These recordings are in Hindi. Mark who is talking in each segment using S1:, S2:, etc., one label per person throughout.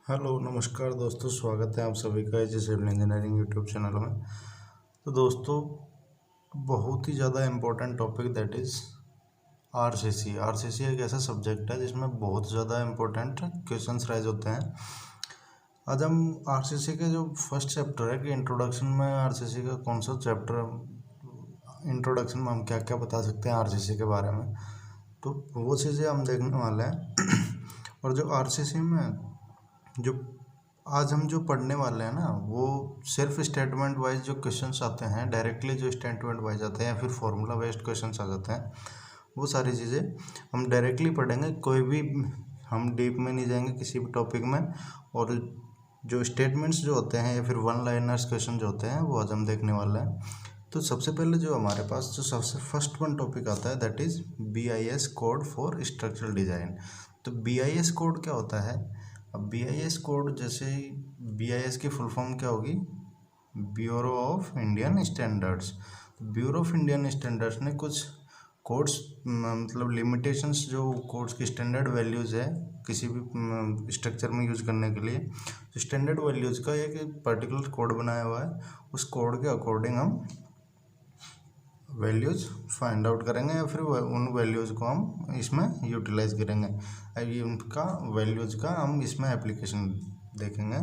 S1: हेलो नमस्कार दोस्तों, स्वागत है आप सभी का H civil engineering YouTube channel में। तो दोस्तों, बहुत ही ज़्यादा important topic that is RCC. RCC एक ऐसा सब्जेक्ट है जिसमें बहुत ज़्यादा इम्पोर्टेंट क्वेश्चंस राइज होते हैं। आज हम आरसीसी के जो फर्स्ट चैप्टर है कि इंट्रोडक्शन में आरसीसी का कौन सा चैप्टर, इंट्रोडक्शन में हम क्या क्या बता सकते हैं आरसीसी के बारे में, तो वो चीज़ें हम देखने वाले हैं। और जो आरसीसी में जो आज हम जो पढ़ने वाले हैं ना, वो सिर्फ स्टेटमेंट वाइज जो क्वेश्चंस आते हैं, डायरेक्टली जो स्टेटमेंट वाइज आते हैं या फिर फॉर्मूला बेस्ड क्वेश्चंस आ जाते हैं, वो सारी चीज़ें हम डायरेक्टली पढ़ेंगे। कोई भी हम डीप में नहीं जाएंगे किसी भी टॉपिक में। और जो स्टेटमेंट्स जो होते हैं या फिर वन लाइनर्स क्वेश्चन जो होते हैं, वो आज हम देखने वाले हैं। तो सबसे पहले जो हमारे पास जो सबसे फर्स्ट वन टॉपिक आता है that is BIS code for structural design. तो BIS कोड क्या होता है? अब BIS कोड, जैसे ही BIS की फुल फॉर्म क्या होगी? Bureau of Indian standards. Bureau of Indian standards ने कुछ कोड्स, मतलब लिमिटेशंस, जो कोड्स की स्टैंडर्ड वैल्यूज़ है किसी भी स्ट्रक्चर में यूज़ करने के लिए, तो स्टैंडर्ड वैल्यूज़ का एक पर्टिकुलर कोड बनाया हुआ है। उस कोड के अकॉर्डिंग हम वैल्यूज़ फाइंड आउट करेंगे या फिर उन वैल्यूज़ को हम इसमें यूटिलाइज करेंगे। अभी उनका वैल्यूज़ का हम इसमें एप्लीकेशन देखेंगे।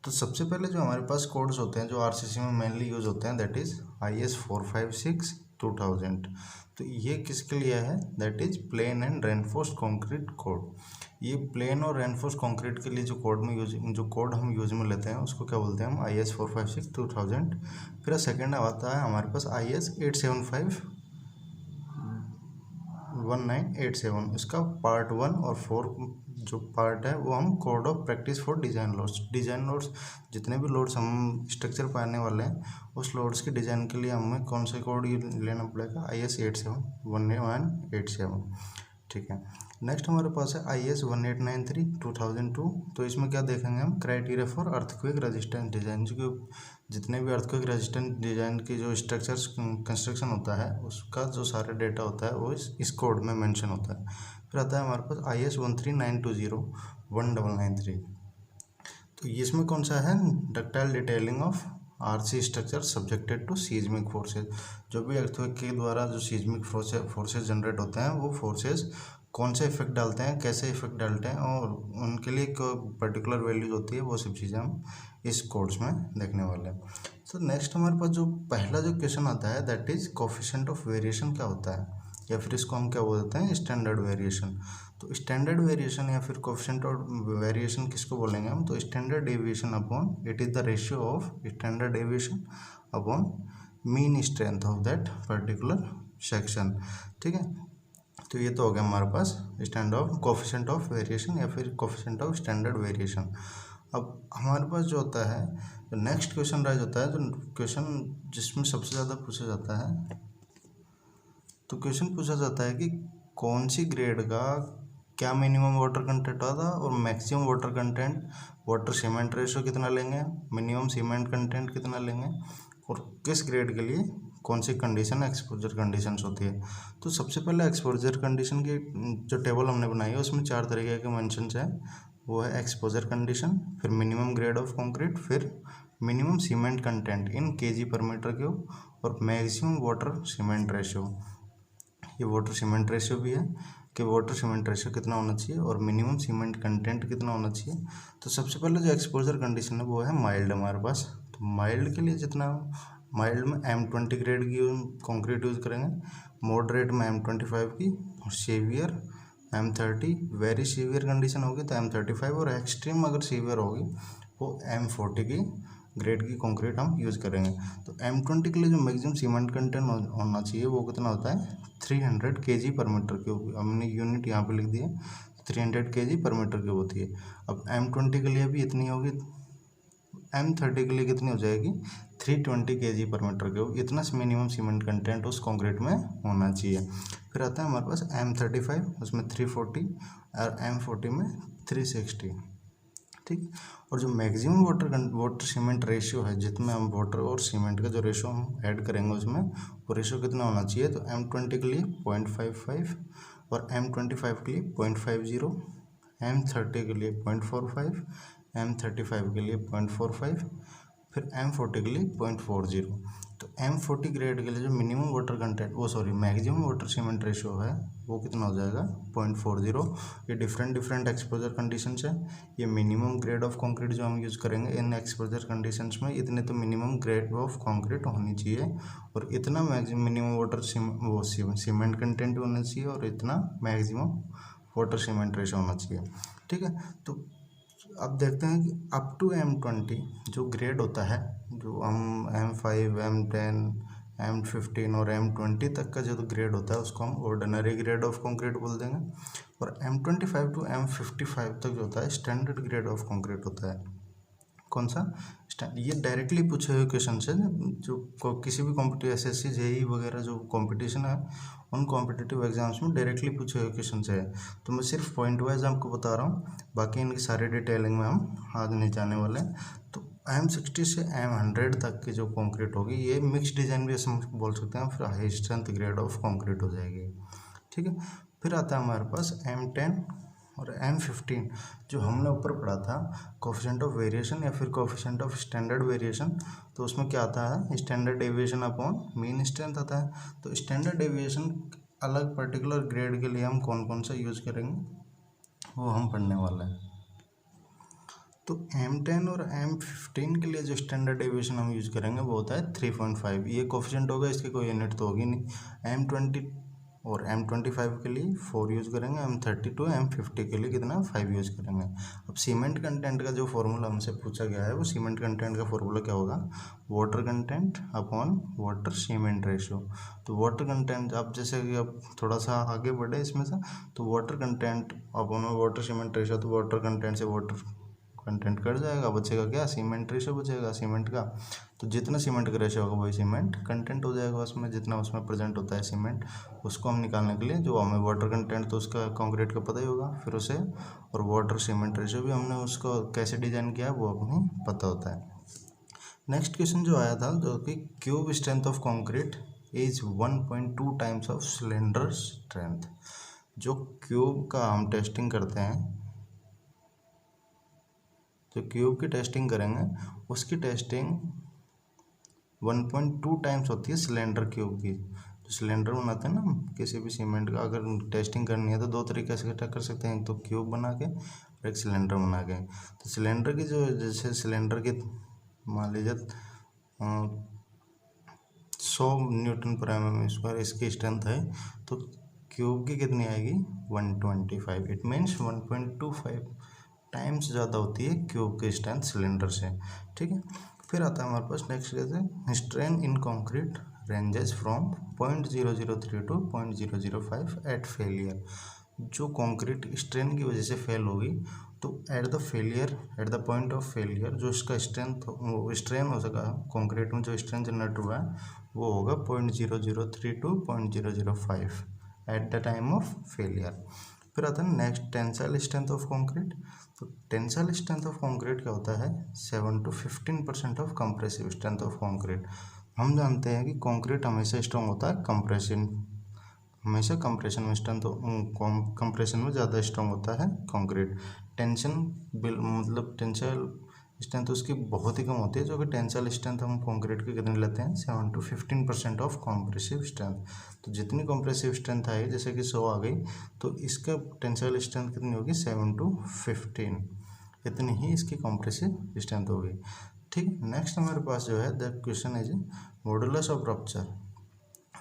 S1: तो सबसे पहले जो हमारे पास कोड्स होते हैं जो आरसीसी में मेनली यूज़ होते हैं दैट इज़ IS 456/2000। तो ये किसके लिए है? That is plain and reinforced concrete code. ये प्लेन और रेनफोर्स कंक्रीट के लिए जो कोड हम यूज में लेते हैं उसको क्या बोलते हैं हम? IS 456/2000। फिर सेकेंड आता है हमारे पास IS 875/1987। इसका पार्ट 1 और 4 जो पार्ट है वो हम code of practice for design loads, जितने भी लोड्स हम स्ट्रक्चर पर आने वाले हैं उस लोड्स के डिजाइन के लिए हमें कौन से कोड लेना पड़ेगा? IS 87187। ठीक है। नेक्स्ट हमारे पास है IS 1893/2002। तो इसमें क्या देखेंगे हम? Criteria for earthquake resistance design. जो जितने भी अर्थक्वेक रेजिस्टेंस डिज़ाइन की जो स्ट्रक्चर्स कंस्ट्रक्शन होता है उसका जो सारा डेटा होता है वो इस कोड में मेंशन होता है। फिर आता है हमारे पास IS 1392019993। तो इसमें कौन सा है? Ductile detailing of RC structure subjected to seismic forces. जो भी अर्थक्वेक के द्वारा जो सीज्मिक फोर्सेज जनरेट होते हैं, वो फोर्सेज कौन से इफेक्ट डालते हैं, कैसे इफेक्ट डालते हैं और उनके लिए एक पर्टिकुलर वैल्यूज होती है, वो सब चीज़ें हम इस कोर्स में देखने वाले हैं। तो नेक्स्ट हमारे पास जो पहला जो क्वेश्चन आता है that is coefficient of variation क्या होता है, या फिर इसको हम क्या बोलते हैं? Standard variation. तो स्टैंडर्ड वेरिएशन या फिर कोफिशिएंट ऑफ वेरिएशन किसको बोलेंगे हम? तो standard deviation upon, it is the ratio of standard deviation upon mean strength of that particular section. ठीक है। तो ये तो हो गया हमारे पास कोफिशिएंट ऑफ वेरिएशन या फिर कोफिशिएंट ऑफ स्टैंडर्ड वेरिएशन। अब हमारे पास जो होता है, तो नेक्स्ट क्वेश्चन राइज होता है, जो क्वेश्चन जिसमें सबसे ज़्यादा पूछा जाता है, तो क्वेश्चन पूछा जाता है कि कौन सी ग्रेड का क्या मिनिमम वाटर कंटेंट आता है और maximum water content, water cement ratio कितना लेंगे, मिनिमम सीमेंट कंटेंट कितना लेंगे, और किस ग्रेड के लिए कौन सी कंडीशन, एक्सपोजर कंडीशंस होती है। तो सबसे पहले एक्सपोजर कंडीशन की जो टेबल हमने बनाई है उसमें 4 तरीके के मेंशंस हैं। वो है एक्सपोजर कंडीशन, फिर मिनिमम ग्रेड ऑफ कंक्रीट, फिर minimum cement content in kg/m3 और मैक्सिमम वाटर सीमेंट रेशियो। ये वाटर सीमेंट रेशियो भी है कि वाटर सीमेंट रेशियो कितना होना चाहिए और मिनिमम सीमेंट कंटेंट कितना होना चाहिए। तो सबसे पहले जो एक्सपोजर कंडीशन है वो है माइल्ड हमारे पास। तो माइल्ड के लिए जितना, माइल्ड में M20 ग्रेड की कंक्रीट यूज़ करेंगे, मॉडरेट में M25 की, और severe M30, very severe condition होगी तो M35, और एक्सट्रीम अगर सीवियर होगी वो M40 की ग्रेड की कंक्रीट हम यूज़ करेंगे। तो M20 के लिए जो मैक्सिमम सीमेंट कंटेंट होना चाहिए वो कितना होता है? 300 kg/m3। हमने यूनिट यहाँ पे लिख दी है, 300 kg/m3 होती है। अब M20 के लिए भी इतनी होगी, M30 के लिए कितनी हो जाएगी? 320 kg/m3। इतना मिनिमम सीमेंट कंटेंट उस कंक्रीट में होना चाहिए। फिर आता है हमारे पास M35, उसमें 340, और M40 में 360। ठीक। और जो मैक्सिमम वाटर सीमेंट रेशियो है, जितने हम वाटर और सीमेंट का जो रेशियो हम ऐड करेंगे उसमें, वो रेशियो कितना होना चाहिए? तो M20 के लिए 0.55, और M25 के लिए 0.50, M30 के लिए 0.45, M35 के लिए 0.45, फिर M40 के लिए 0.40। तो M40 ग्रेड के लिए जो minimum water content maximum water cement ratio है वो कितना हो जाएगा 0.40। ये डिफरेंट एक्सपोजर कंडीशंस है। ये मिनिमम ग्रेड ऑफ कंक्रीट जो हम यूज़ करेंगे इन एक्सपोजर कंडीशंस में, इतने तो मिनिमम ग्रेड ऑफ कंक्रीट होनी चाहिए और इतना मिनिमम वाटर सीमेंट कंटेंट होना चाहिए और इतना मैक्सिमम वाटर सीमेंट रेशियो होना चाहिए। ठीक है, तो अब देखते हैं कि अप टू M20 जो ग्रेड होता है, जो हम M5, M10, M15 और M20 तक का जो ग्रेड होता है उसको हम ऑर्डिनरी ग्रेड ऑफ कंक्रीट बोल देंगे। और M25 टू M55 तक जो होता है स्टैंडर्ड ग्रेड ऑफ कंक्रीट होता है। कौन सा? ये डायरेक्टली पूछे हुए क्वेश्चन है जो किसी भी कॉम्पिटिटिव SSC JEE वगैरह जो कंपटीशन है उन कॉम्पिटिटिव एग्जाम्स में डायरेक्टली पूछे हुए क्वेश्चन है। तो मैं सिर्फ पॉइंट वाइज आपको बता रहा हूँ, बाकी इनकी सारी डिटेलिंग में हम आज नहीं जाने वाले हैं। तो M60 से M100 तक की जो कंक्रीट होगी ये मिक्स डिजाइन भी हम बोल सकते हैं, फिर high strength grade of concrete हो जाएगी। ठीक है, फिर आता है हमारे पास M10 और M15 जो हमने ऊपर पढ़ा था कोफिशिएंट ऑफ वेरिएशन या फिर कोफिशिएंट ऑफ स्टैंडर्ड वेरिएशन। तो उसमें क्या आता है standard deviation upon mean strength आता है। तो स्टैंडर्ड डेविएशन अलग पर्टिकुलर ग्रेड के लिए हम कौन कौन सा यूज़ करेंगे वो हम पढ़ने वाले हैं। तो M10 और M15 के लिए जो स्टैंडर्ड डेविएशन हम यूज़ करेंगे वो होता है 3.5। ये कोफिशिएंट होगा, इसकी कोई यूनिट तो होगी नहीं। M20 और M25 के लिए 4 यूज़ करेंगे, M32 M50 के लिए कितना 5 यूज़ करेंगे। अब सीमेंट कंटेंट का जो फॉर्मूला हमसे पूछा गया है वो सीमेंट कंटेंट का फॉर्मूला क्या होगा, water content upon water cement ratio. तो वाटर कंटेंट अब जैसे कि अब थोड़ा सा आगे बढ़े इसमें से, तो water content upon water cement ratio, तो वाटर कंटेंट से वाटर कंटेंट कट जाएगा, बचेगा क्या सीमेंट रेशियो बचेगा सीमेंट का। तो जितना सीमेंट का रेशियो होगा वही सीमेंट कंटेंट हो जाएगा उसमें, जितना उसमें प्रेजेंट होता है सीमेंट उसको हम निकालने के लिए जो हमें वाटर कंटेंट तो उसका कंक्रीट का पता ही होगा, फिर उसे और वाटर सीमेंट रेशियो भी हमने उसको कैसे डिजाइन किया है वो हमें पता होता है। नेक्स्ट क्वेश्चन जो आया था जो कि cube strength of concrete is 1.2 times of cylinder strength. जो क्यूब का हम टेस्टिंग करते हैं, जो क्यूब की टेस्टिंग करेंगे उसकी टेस्टिंग 1.2 टाइम्स होती है सिलेंडर क्यूब की। जो सिलेंडर बनाते हैं ना किसी भी सीमेंट का, अगर टेस्टिंग करनी है तो 2 तरीके से कर सकते हैं, एक तो क्यूब बना के और एक सिलेंडर बना के। तो सिलेंडर की जो जैसे सिलेंडर की मान लीजिए 100 न्यूटन पर mm स्क्वायर इसकी स्ट्रेंथ है, तो क्यूब की कितनी आएगी 125। इट मीन्स 1.25 टाइम्स ज़्यादा होती है क्यूब की स्ट्रेंथ सिलेंडर से। ठीक है, फिर आता है हमारे पास नेक्स्ट कैसे strain in concrete ranges from 0.003 to 0.005 at failure. जो कंक्रीट स्ट्रेन की वजह से फेल होगी तो at the point of failure जो इसका स्ट्रेन हो सका कंक्रीट में जो स्ट्रेन जनरेट हुआ है वो होगा 0.003 to 0.005 at the time of failure. फिर आता है next tensile strength of concrete. तो टेंसाइल स्ट्रेंथ ऑफ कंक्रीट क्या होता है 7 to 15% of compressive strength of concrete. हम जानते हैं कि कंक्रीट हमेशा स्ट्रॉन्ग होता है हमेशा कंप्रेशन में स्ट्रेंथ कंप्रेशन में ज़्यादा स्ट्रॉन्ग होता है कंक्रीट। टेंसाइल स्ट्रेंथ उसकी बहुत ही कम होती है, जो कि टेंसाइल स्ट्रेंथ हम कंक्रीट की कितनी लेते हैं 7 to 15% ऑफ कॉम्प्रेसिव स्ट्रेंथ। तो जितनी कॉम्प्रेसिव स्ट्रेंथ आई जैसे कि 100 आ गई तो इसका टेंसाइल स्ट्रेंथ कितनी होगी 7 to 15, इतनी ही इसकी कॉम्प्रेसिव स्ट्रेंथ होगी। ठीक, नेक्स्ट हमारे पास जो है the question is modulus of rupture.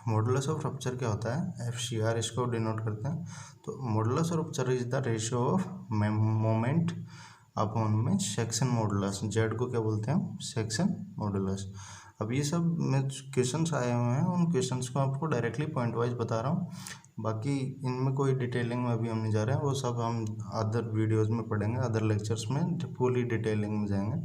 S1: Modulus of rupture क्या होता है FCR इसको डिनोट करते हैं। तो modulus of rupture is the ratio of moment upon में सेक्शन मॉडुलस। जेड को क्या बोलते हैं सेक्शन मॉडुलस। अब ये सब में क्वेश्चंस आए हुए हैं, उन क्वेश्चंस को आपको डायरेक्टली पॉइंट वाइज बता रहा हूँ, बाकी इनमें कोई डिटेलिंग में अभी हम नहीं जा रहे हैं, वो सब हम अदर वीडियोस में पढ़ेंगे, अदर लेक्चर्स में पूरी डिटेलिंग में जाएंगे।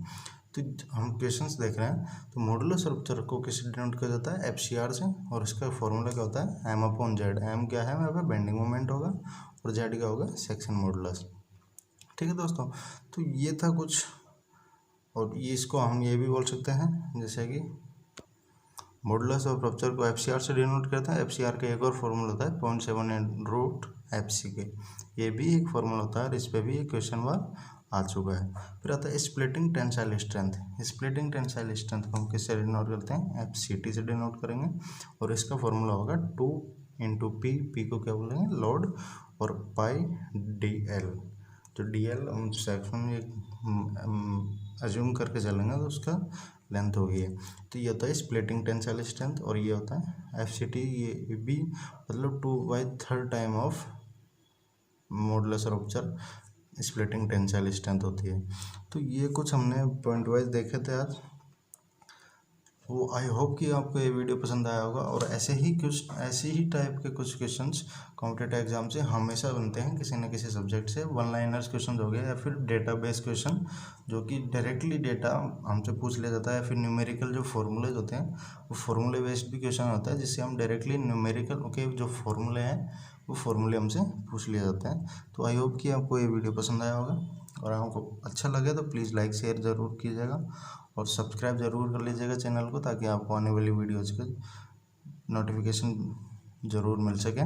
S1: तो हम क्वेश्चंस देख रहे हैं, तो मॉडुलस ऑफ रप्चर को किससे डिनोट किया जाता है FCR से, और इसका फॉर्मूला क्या होता है M अपॉन जेड। M क्या है यहाँ पे बेंडिंग मोमेंट होगा और जेड क्या होगा सेक्शन मॉडुलस। ठीक है दोस्तों, तो ये था कुछ, और ये इसको हम ये भी बोल सकते हैं जैसे कि मॉडुलस ऑफ रप्चर को FCR से डिनोट करता है। FCR का एक और फॉर्मूला होता है 0.7 √FC के, ये भी एक फॉर्मूला होता है और इस पर भी एक क्वेश्चन बार आ चुका है। फिर आता है splitting tensile strength. Splitting tensile strength को हम किससे डिनोट करते हैं, FCT से डिनोट करेंगे, और इसका फॉर्मूला होगा 2 × P को क्या बोलेंगे, लोड, और पाई DL। जो DL हम सेक्शन में अज्यूम करके चलेंगे तो उसका लेंथ होगी है। तो ये होता है स्प्लिटिंग टेंसाइल स्ट्रेंथ, और ये होता है FCT। ये भी मतलब 2/3 time of modulus rupture splitting tensile strength होती है। तो ये कुछ हमने पॉइंट वाइज देखे थे आज। वो आई होप कि आपको ये वीडियो पसंद आया होगा, और ऐसे ही टाइप के कुछ क्वेश्चंस कॉम्पिटेटिव एग्जाम से हमेशा बनते हैं किसी न किसी सब्जेक्ट से। वन लाइनर्स क्वेश्चन हो गए, या फिर डेटा बेस्ड क्वेश्चन जो कि डायरेक्टली डेटा हमसे पूछ लिया जाता है, या फिर न्यूमेरिकल जो फॉर्मूलेज होते हैं वो फॉर्मूले बेस्ड भी क्वेश्चन होता है, जिससे हम डायरेक्टली न्यूमेरिकल के जो फॉर्मूले हैं वो फॉर्मूले हमसे पूछ लिए जाते हैं। तो आई होप कि आपको ये वीडियो पसंद आया होगा, और आपको अच्छा लगे तो प्लीज़ लाइक शेयर ज़रूर कीजिएगा, और सब्सक्राइब ज़रूर कर लीजिएगा चैनल को, ताकि आपको आने वाली वीडियोज़ के नोटिफिकेशन ज़रूर मिल सके।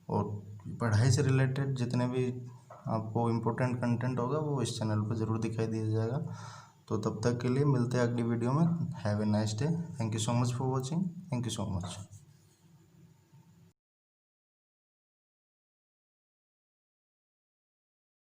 S1: और पढ़ाई से रिलेटेड जितने भी आपको इम्पोर्टेंट कंटेंट होगा वो इस चैनल पर ज़रूर दिखाई दिया जाएगा। तो तब तक के लिए मिलते हैं अगली वीडियो में। Have a nice day. Thank you so much for watching. Thank you so much.